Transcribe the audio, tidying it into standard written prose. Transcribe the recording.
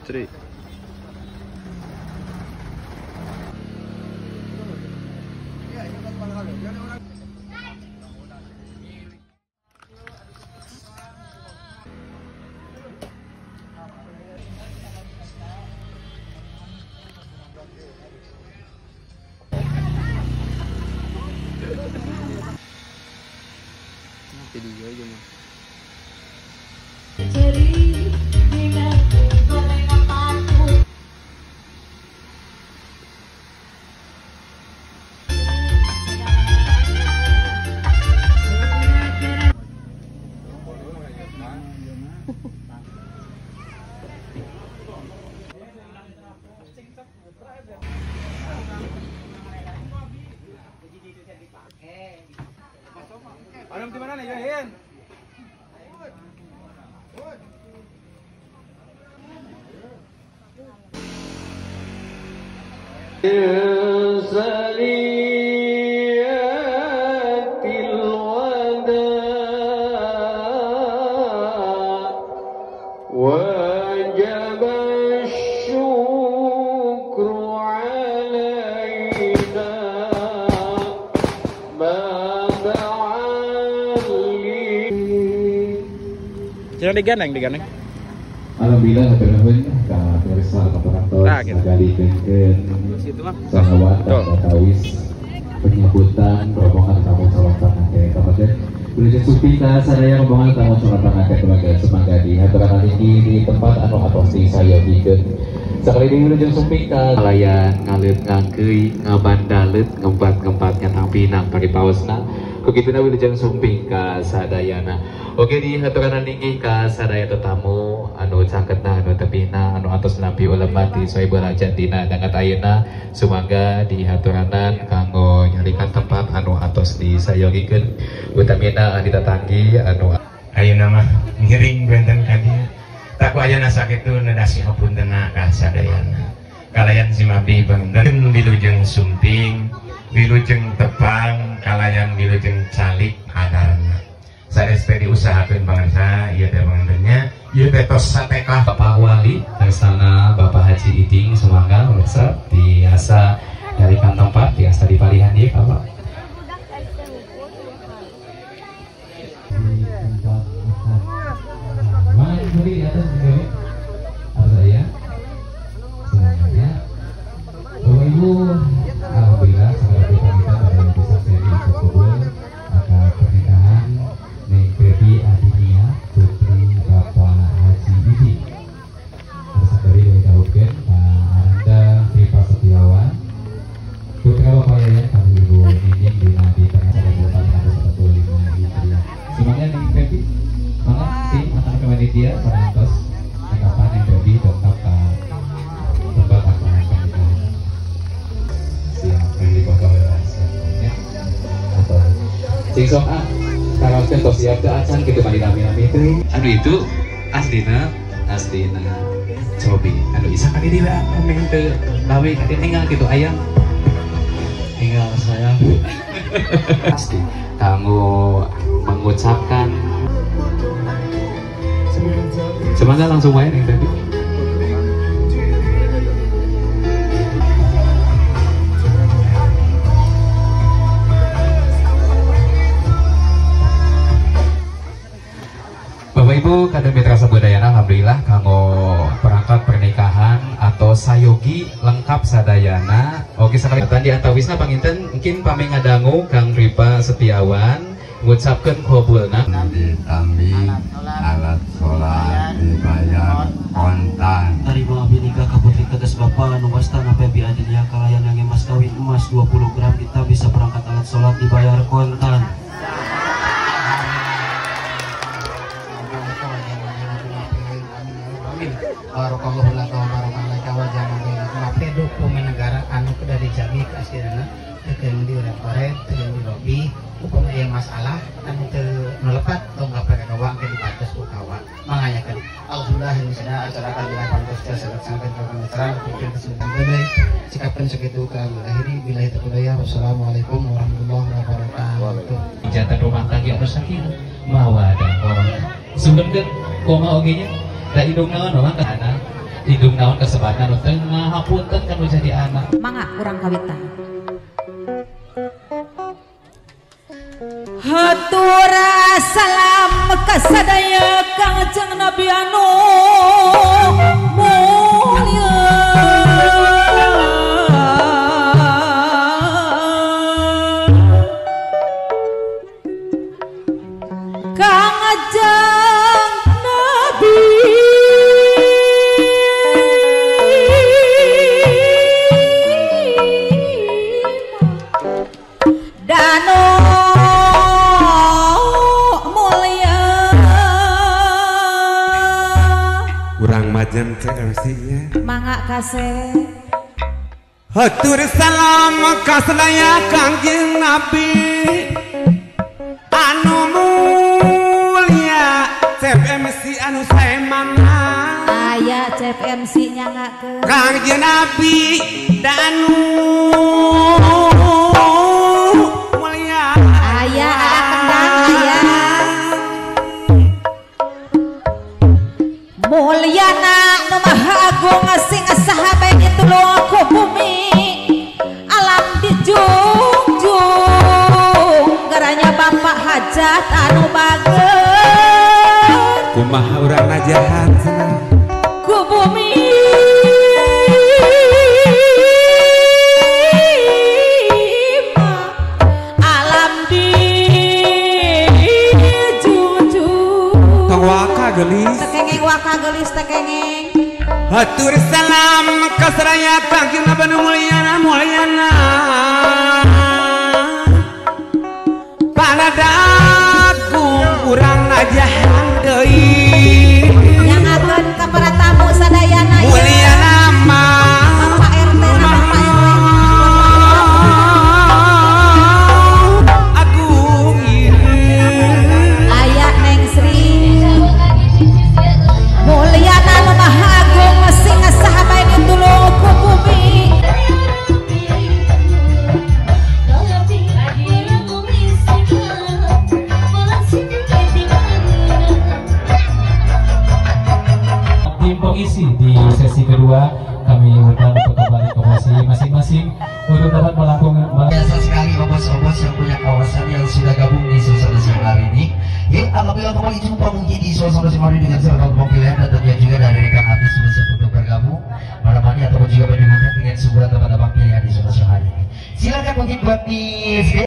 Putri. Video aja mah. Adam di mana nih, Yahin? Jangan digandeng. Alhamdulillah hatur-nuhun ka pirsa kaparantos sagali kenkeun sahawat tawis penyambutan rombongan tamu sawatan ake kapaden Bulujeun Supi ka sadaya rombongan tamu sawatan ake keluarga semangga di haturan tinggi di tempat anu atos di sayogikeun sakali di Bulujeun Supi ka kalayan ngaleut ngangkeuy ngabandalet ngempat-ngempat nyatang pinang paripaosna kukituna Bulujeun Supi ka sadayana. Oke di haturan tinggi ka sadaya tetamu anu cangketna anu tepina anu atos nabi ulama di Soebul Hajat dina dangat ayeuna sumangga di haturanan kanggo nyalikan tempat anu atos disayogikeun utamina ahli tatanggi anu ayeuna mah ngiring benten ka dieu tak ku ayeuna sakitu nedasi hapuntenna ka sadayana kalayan simabi banten Wilujeng Sumping Wilujeng Tepang kalayan Wilujeng Calik adarna saestri diusahakeun bangsa ieu teh bangennya ieu teh tos satekah Bapak Wali sana Bapak Haji Iding semangga pemirsa biasa nyarikan tempat biasa di palihan ieu Bapak beri atas beri apa ya semuanya Bapak Ibu alhamdulillah sebagai panitia pada yang bisa saya dikubur maka pernikahan Neng Baby Adinia Putri Bapak Haji Iding bersama dari Dahuken Pak Aranda Kripa Setiawan Putra Bapak Yayan kami Ibu Nining Dina di tengah pada 445 Hijriah semuanya Neng Baby mana tim akan panitia perantos kapan yang jadi tetap tempat akan pernikahan siap di Bapak ya atau sing sok kalau kita siap ke acan gitu mandi nami itu anu itu aslina cobi anu isa kali dia komen ke lawe kali tinggal gitu ayam tinggal saya pasti kamu mengucapkan semangat langsung main yang tadi. Bapak Ibu kadang mitra sabudayana alhamdulillah kanggo perangkat pernikahan atau sayogi lengkap sadayana. Oke sekali tadi antawisna panginten mungkin pami ngadangu Kang Ripa Setiawan ngucapkeun qabulna ditambing alat sholat dibayar kontan dari bawah binika ka putri tegas bapak anu wastana Baby Adinia kalayan yang emas kawin emas 20 gram kita bisa berangkat alat sholat dibayar kontan. Barokallahu laka wa barakalaka wa jama'a mape dokumen negara anu dari jami ke asirana tekan di rekore tekan di lobby hukum aya masalah anu teu melepat atau enggak pakai kawang ke di batas ku kawan manganyakeun alhamdulillah ini sudah acara kajian pantos sangat sangat berkenan pikir kesulitan bener sikapkeun sakitu ka akhiri billahi taufiq wassalamualaikum warahmatullahi wabarakatuh jatah rumah tangga anu sakinah mawadah warahmah sumberkeun koma oge nya da hidungna naon kana hidung naon kesebatan nu tengah hapunten kan nu jadi anak mangga kurang kawitan. Hatur salam kasadaya Kangjeng Nabi anu mulia. Kangjeng Nabi danu kurang majen MC-nya mangga kase. hatur salam kasadaya Kangjeng Nabi anu mulia Chef MC anu sae mana Aya Chef MC nya ke Kangjeng Nabi danu mulia aya kendang aya mulyana nu maha agung sing sahabat itu lo ku bumi alam dijunjung garanya bapak hajat anu bager kumaha urang najahan cenah ku bumi alam dijunjung tong waka geulis tekengeng waka gelis tekengeng. hatur salam kasadaya Kangjeng Nabi anu mulyana panadagung urang najahan deui Nyangakeun ka para tamu sadayana ya. mulyana Bapak RT na Bapak RW. agung Aya Neng Sri. Mulyana nu maha agung sing sahabat itu lo ku bumi. info isi di sesi kedua kami undang untuk kembali ke posisi masing-masing untuk dapat melakukan Biasa sekali obos-obos yang punya kawasan yang sudah gabung di suasana siang hari ini. Ya, apabila kembali jumpa mungkin di suasana siang hari dengan seragam pemilihan dan tentunya juga dari rekan habis untuk bergabung malam hari ataupun juga berdibuka dengan sebuah tempat-tempat pilihan di suasana siang hari ini. Silakan mungkin buat di